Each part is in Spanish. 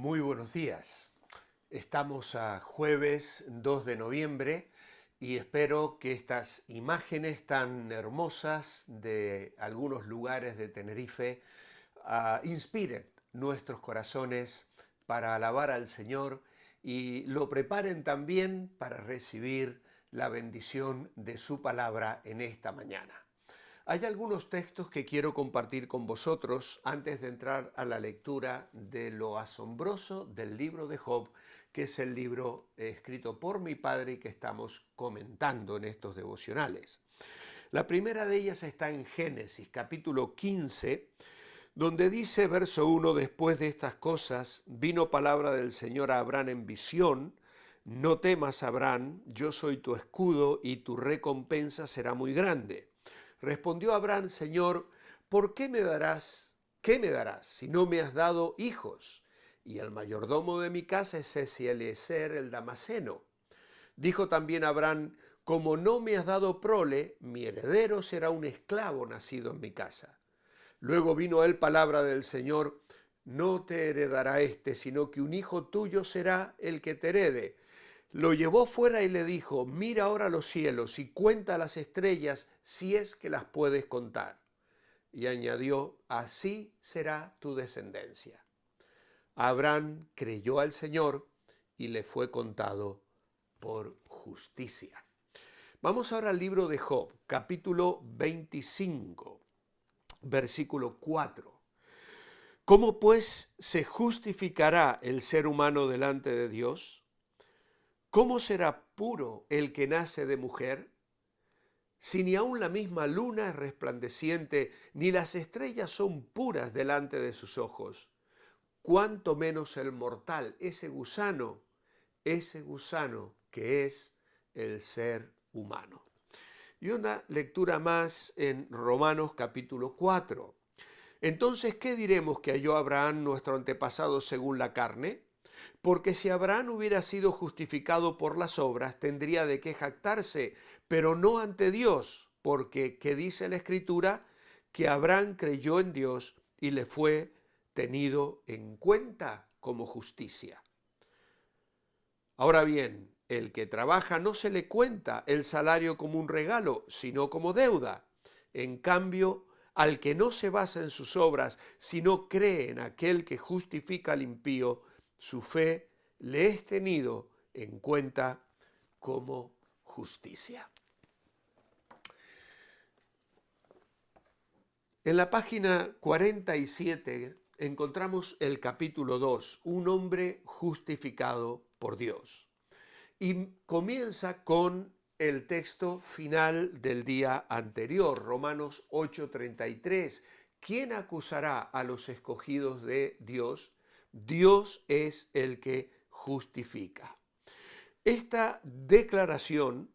Muy buenos días. Estamos a jueves 2 de noviembre y espero que estas imágenes tan hermosas de algunos lugares de Tenerife inspiren nuestros corazones para alabar al Señor y lo preparen también para recibir la bendición de su palabra en esta mañana. Hay algunos textos que quiero compartir con vosotros antes de entrar a la lectura de lo asombroso del libro de Job, que es el libro escrito por mi padre y que estamos comentando en estos devocionales. La primera de ellas está en Génesis, capítulo 15, donde dice, verso 1, después de estas cosas, vino palabra del Señor a Abraham en visión. No temas, Abraham, yo soy tu escudo y tu recompensa será muy grande. Respondió Abraham, Señor, ¿por qué me darás? ¿Qué me darás si no me has dado hijos? Y el mayordomo de mi casa es Eliezer el Damaseno. Dijo también Abraham, como no me has dado prole, mi heredero será un esclavo nacido en mi casa. Luego vino a él palabra del Señor, no te heredará sino que un hijo tuyo será el que te herede. Lo llevó fuera y le dijo, mira ahora los cielos y cuenta las estrellas si es que las puedes contar. Y añadió, así será tu descendencia. Abraham creyó al Señor y le fue contado por justicia. Vamos ahora al libro de Job, capítulo 25, versículo 4. ¿Cómo pues se justificará el ser humano delante de Dios? ¿Cómo será puro el que nace de mujer? Si ni aun la misma luna es resplandeciente, ni las estrellas son puras delante de sus ojos, cuánto menos el mortal, ese gusano que es el ser humano. Y una lectura más en Romanos capítulo 4. Entonces, ¿qué diremos que halló Abraham, nuestro antepasado, según la carne? Porque si Abraham hubiera sido justificado por las obras, tendría de qué jactarse, pero no ante Dios, porque, ¿qué dice la Escritura? Que Abraham creyó en Dios y le fue tenido en cuenta como justicia. Ahora bien, el que trabaja no se le cuenta el salario como un regalo, sino como deuda. En cambio, al que no se basa en sus obras, sino cree en aquel que justifica al impío, su fe le es tenido en cuenta como justicia. En la página 47 encontramos el capítulo 2, un hombre justificado por Dios. Y comienza con el texto final del día anterior, Romanos 8:33. ¿Quién acusará a los escogidos de Dios? Dios es el que justifica. Esta declaración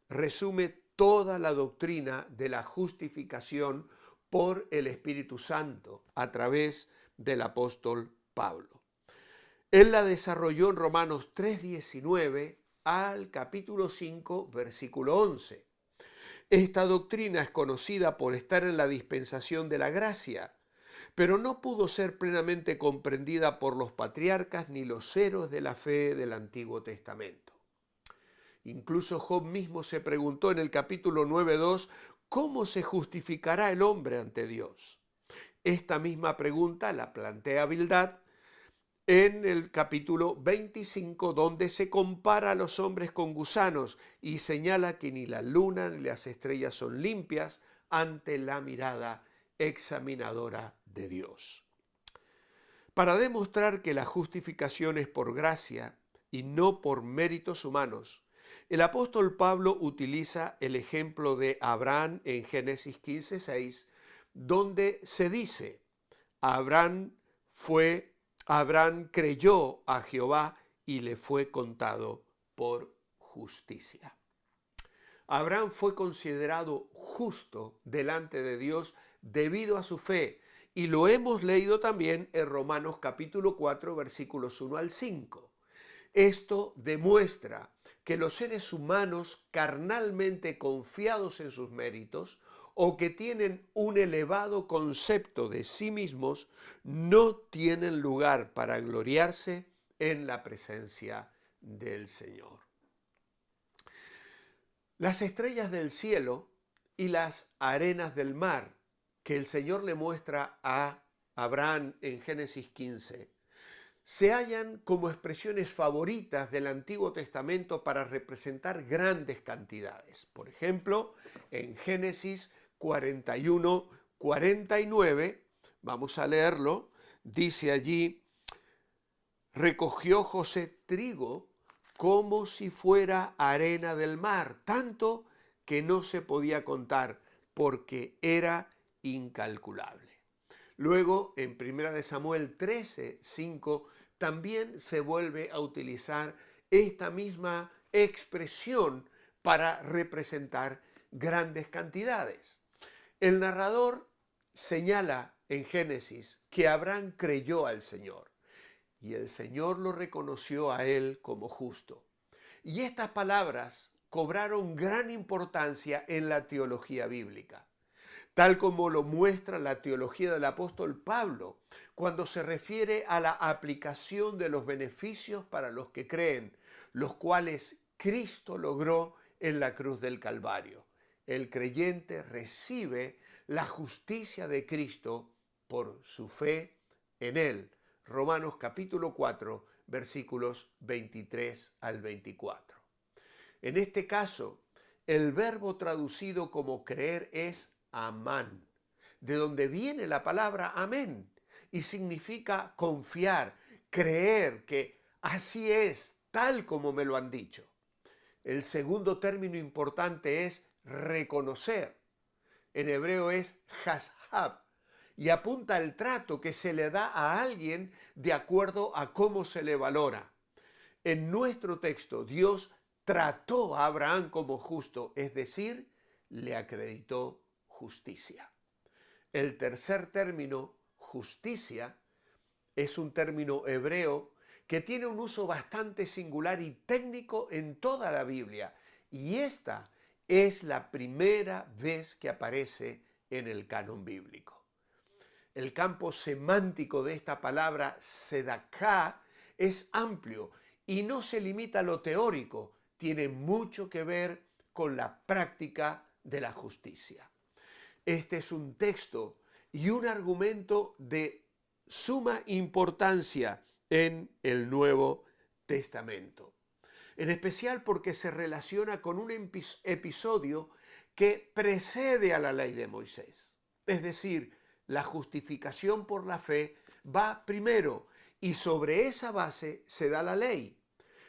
resume toda la doctrina de la justificación por el Espíritu Santo a través del apóstol Pablo. Él la desarrolló en Romanos 3:19 al capítulo 5, versículo 11. Esta doctrina es conocida por estar en la dispensación de la gracia, pero no pudo ser plenamente comprendida por los patriarcas ni los héroes de la fe del Antiguo Testamento. Incluso Job mismo se preguntó en el capítulo 9:2, ¿cómo se justificará el hombre ante Dios? Esta misma pregunta la plantea Bildad en el capítulo 25, donde se compara a los hombres con gusanos y señala que ni la luna ni las estrellas son limpias ante la mirada examinadora de Dios. Para demostrar que la justificación es por gracia y no por méritos humanos, el apóstol Pablo utiliza el ejemplo de Abraham en Génesis 15:6, donde se dice, Abraham creyó a Jehová y le fue contado por justicia. Abraham fue considerado justo delante de Dios debido a su fe, y lo hemos leído también en Romanos capítulo 4, versículos 1 al 5. Esto demuestra que los seres humanos carnalmente confiados en sus méritos o que tienen un elevado concepto de sí mismos no tienen lugar para gloriarse en la presencia del Señor. Las estrellas del cielo y las arenas del mar que el Señor le muestra a Abraham en Génesis 15 se hallan como expresiones favoritas del Antiguo Testamento para representar grandes cantidades. Por ejemplo, en Génesis 41, 49, vamos a leerlo, dice allí: recogió José trigo como si fuera arena del mar, tanto que no se podía contar, porque era incalculable. Luego, en 1 Samuel 13, 5, también se vuelve a utilizar esta misma expresión para representar grandes cantidades. El narrador señala en Génesis que Abraham creyó al Señor y el Señor lo reconoció a él como justo. Y estas palabras cobraron gran importancia en la teología bíblica, tal como lo muestra la teología del apóstol Pablo, cuando se refiere a la aplicación de los beneficios para los que creen, los cuales Cristo logró en la cruz del Calvario. El creyente recibe la justicia de Cristo por su fe en Él. Romanos capítulo 4, versículos 23 al 24. En este caso, el verbo traducido como creer es amán, de donde viene la palabra amén, y significa confiar, creer que así es, tal como me lo han dicho. El segundo término importante es reconocer. En hebreo es hashab, y apunta al trato que se le da a alguien de acuerdo a cómo se le valora. En nuestro texto, Dios trató a Abraham como justo, es decir, le acreditó justicia. El tercer término, justicia, es un término hebreo que tiene un uso bastante singular y técnico en toda la Biblia, y esta es la primera vez que aparece en el canon bíblico. El campo semántico de esta palabra sedaká es amplio y no se limita a lo teórico, tiene mucho que ver con la práctica de la justicia. Este es un texto y un argumento de suma importancia en el Nuevo Testamento, en especial porque se relaciona con un episodio que precede a la ley de Moisés. Es decir, la justificación por la fe va primero y sobre esa base se da la ley.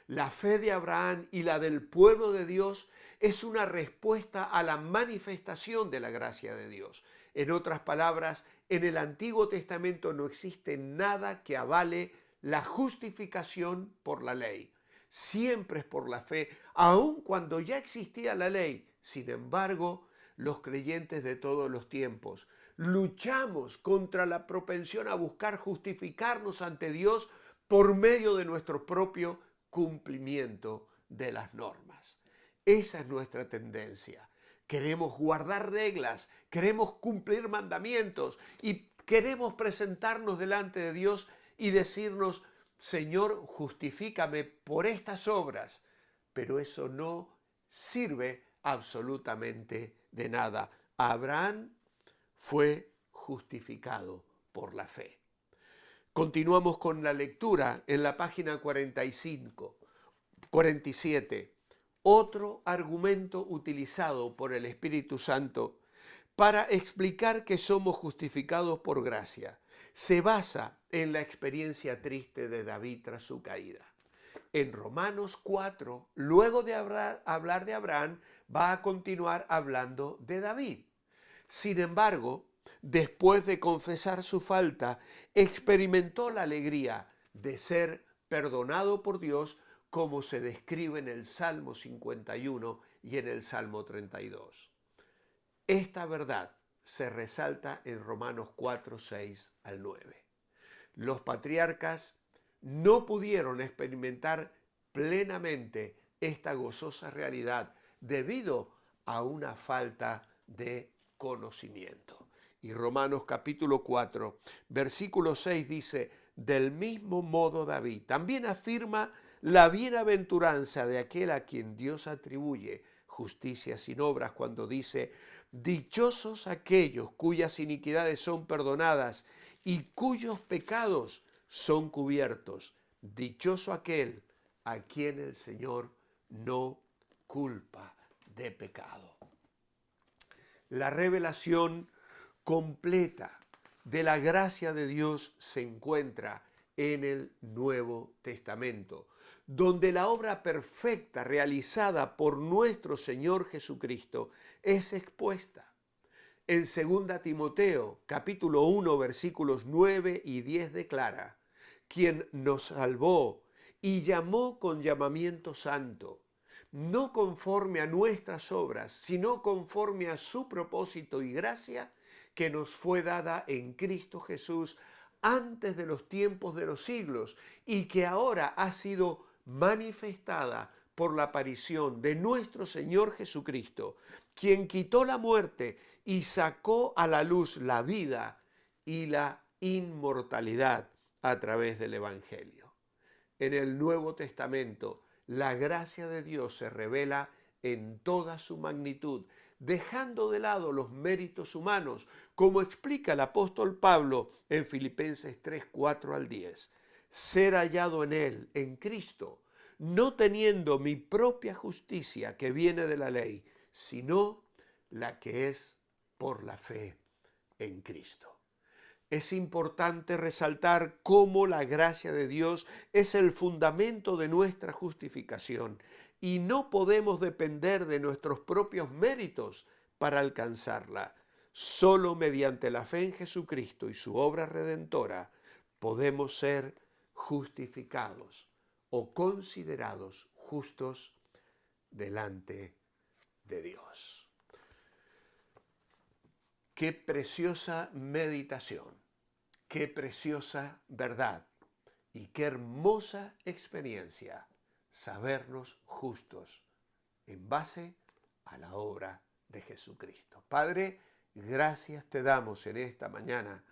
La fe de Abraham y la del pueblo de Dios es una respuesta a la manifestación de la gracia de Dios. En otras palabras, en el Antiguo Testamento no existe nada que avale la justificación por la ley. Siempre es por la fe, aun cuando ya existía la ley. Sin embargo, los creyentes de todos los tiempos luchamos contra la propensión a buscar justificarnos ante Dios por medio de nuestro propio cumplimiento de las normas. Esa es nuestra tendencia. Queremos guardar reglas, queremos cumplir mandamientos y queremos presentarnos delante de Dios y decirnos: Señor, justifícame por estas obras. Pero eso no sirve absolutamente de nada. Abraham fue justificado por la fe. Continuamos con la lectura en la página 47. Otro argumento utilizado por el Espíritu Santo para explicar que somos justificados por gracia se basa en la experiencia triste de David tras su caída. En Romanos 4, luego de hablar de Abraham, va a continuar hablando de David. Sin embargo, después de confesar su falta, experimentó la alegría de ser perdonado por Dios, como se describe en el Salmo 51 y en el Salmo 32. Esta verdad se resalta en Romanos 4, 6 al 9. Los patriarcas no pudieron experimentar plenamente esta gozosa realidad debido a una falta de conocimiento. Y Romanos capítulo 4, versículo 6 dice, del mismo modo David también afirma la bienaventuranza de aquel a quien Dios atribuye justicia sin obras cuando dice, dichosos aquellos cuyas iniquidades son perdonadas y cuyos pecados son cubiertos. Dichoso aquel a quien el Señor no culpa de pecado. La revelación completa de la gracia de Dios se encuentra en el Nuevo Testamento, donde la obra perfecta realizada por nuestro Señor Jesucristo es expuesta. En 2 Timoteo, capítulo 1, versículos 9 y 10 declara, quien nos salvó y llamó con llamamiento santo, no conforme a nuestras obras, sino conforme a su propósito y gracia que nos fue dada en Cristo Jesús antes de los tiempos de los siglos y que ahora ha sido manifestada por la aparición de nuestro Señor Jesucristo, quien quitó la muerte y sacó a la luz la vida y la inmortalidad a través del Evangelio. En el Nuevo Testamento, la gracia de Dios se revela en toda su magnitud, dejando de lado los méritos humanos, como explica el apóstol Pablo en Filipenses 3, 4 al 10. Ser hallado en Él, en Cristo, no teniendo mi propia justicia que viene de la ley, sino la que es por la fe en Cristo. Es importante resaltar cómo la gracia de Dios es el fundamento de nuestra justificación y no podemos depender de nuestros propios méritos para alcanzarla. Solo mediante la fe en Jesucristo y su obra redentora podemos ser justificados o considerados justos delante de Dios. Qué preciosa meditación, qué preciosa verdad y qué hermosa experiencia sabernos justos en base a la obra de Jesucristo. Padre, gracias te damos en esta mañana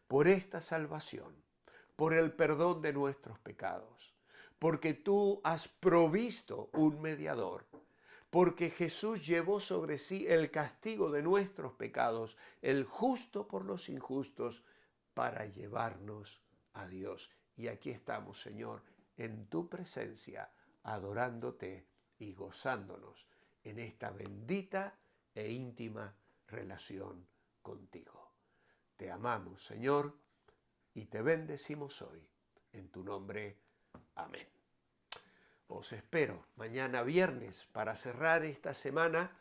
por esta salvación, por el perdón de nuestros pecados, porque tú has provisto un mediador, porque Jesús llevó sobre sí el castigo de nuestros pecados, el justo por los injustos, para llevarnos a Dios. Y aquí estamos, Señor, en tu presencia, adorándote y gozándonos en esta bendita e íntima relación contigo. Te amamos, Señor, y te bendecimos hoy. En tu nombre, amén. Os espero mañana viernes para cerrar esta semana.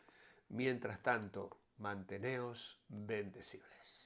Mientras tanto, manteneos bendecibles.